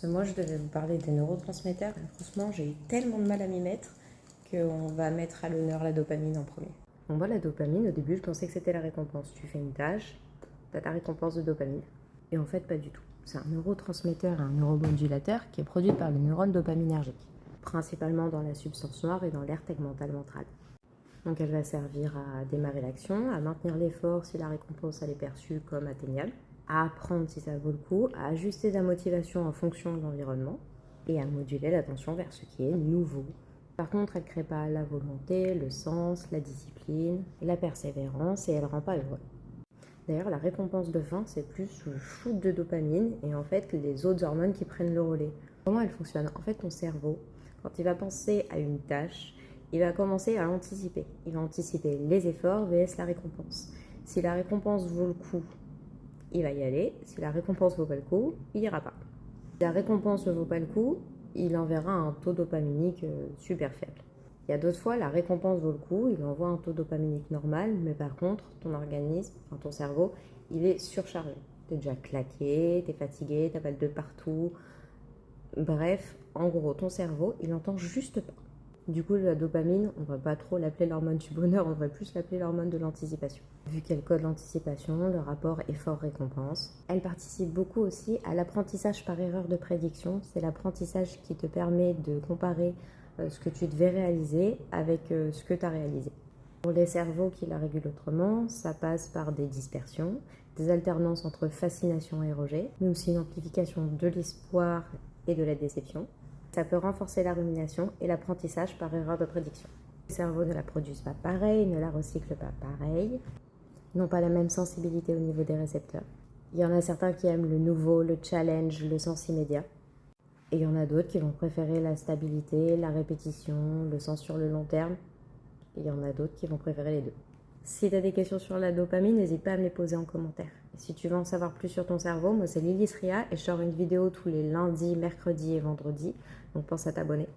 Ce mois, je devais vous parler des neurotransmetteurs. Et franchement, j'ai eu tellement de mal à m'y mettre qu'on va mettre à l'honneur la dopamine en premier. Bon, moi, la dopamine, au début, je pensais que c'était la récompense. Tu fais une tâche, tu as ta récompense de dopamine. Et en fait, pas du tout. C'est un neurotransmetteur et un neuromodulateur qui est produit par les neurones dopaminergiques, principalement dans la substance noire et dans l'aire tegmentale ventrale. Donc elle va servir à démarrer l'action, à maintenir l'effort si la récompense elle est perçue comme atteignable, à apprendre si ça vaut le coup, à ajuster la motivation en fonction de l'environnement et à moduler l'attention vers ce qui est nouveau. Par contre, elle ne crée pas la volonté, le sens, la discipline, la persévérance et elle ne rend pas heureux. D'ailleurs, la récompense de faim, c'est plus le shoot de dopamine et en fait les autres hormones qui prennent le relais. Comment elle fonctionne? En fait, ton cerveau, quand il va penser à une tâche, il va commencer à l'anticiper. Il va anticiper les efforts vs la récompense. Si la récompense vaut le coup, il va y aller. Si la récompense ne vaut pas le coup, il n'ira pas. Si la récompense ne vaut pas le coup, il enverra un taux dopaminique super faible. Il y a d'autres fois, la récompense vaut le coup, il envoie un taux dopaminique normal, mais par contre, ton organisme, enfin ton cerveau, il est surchargé. Tu es déjà claqué, tu es fatigué, tu as mal de partout. Bref, en gros, ton cerveau, il n'entend juste pas. Du coup, la dopamine, on ne va pas trop l'appeler l'hormone du bonheur, on devrait plus l'appeler l'hormone de l'anticipation. Vu qu'elle code l'anticipation, le rapport effort-récompense, elle participe beaucoup aussi à l'apprentissage par erreur de prédiction. C'est l'apprentissage qui te permet de comparer ce que tu devais réaliser avec ce que tu as réalisé. Pour les cerveaux qui la régulent autrement, ça passe par des dispersions, des alternances entre fascination et rejet, mais aussi une amplification de l'espoir et de la déception. Ça peut renforcer la rumination et l'apprentissage par erreur de prédiction. Les cerveaux ne la produisent pas pareil, ne la recyclent pas pareil, n'ont pas la même sensibilité au niveau des récepteurs. Il y en a certains qui aiment le nouveau, le challenge, le sens immédiat. Et il y en a d'autres qui vont préférer la stabilité, la répétition, le sens sur le long terme. Et il y en a d'autres qui vont préférer les deux. Si tu as des questions sur la dopamine, n'hésite pas à me les poser en commentaire. Et si tu veux en savoir plus sur ton cerveau, moi c'est Lily Sria et je sors une vidéo tous les lundis, mercredis et vendredis. Donc pense à t'abonner.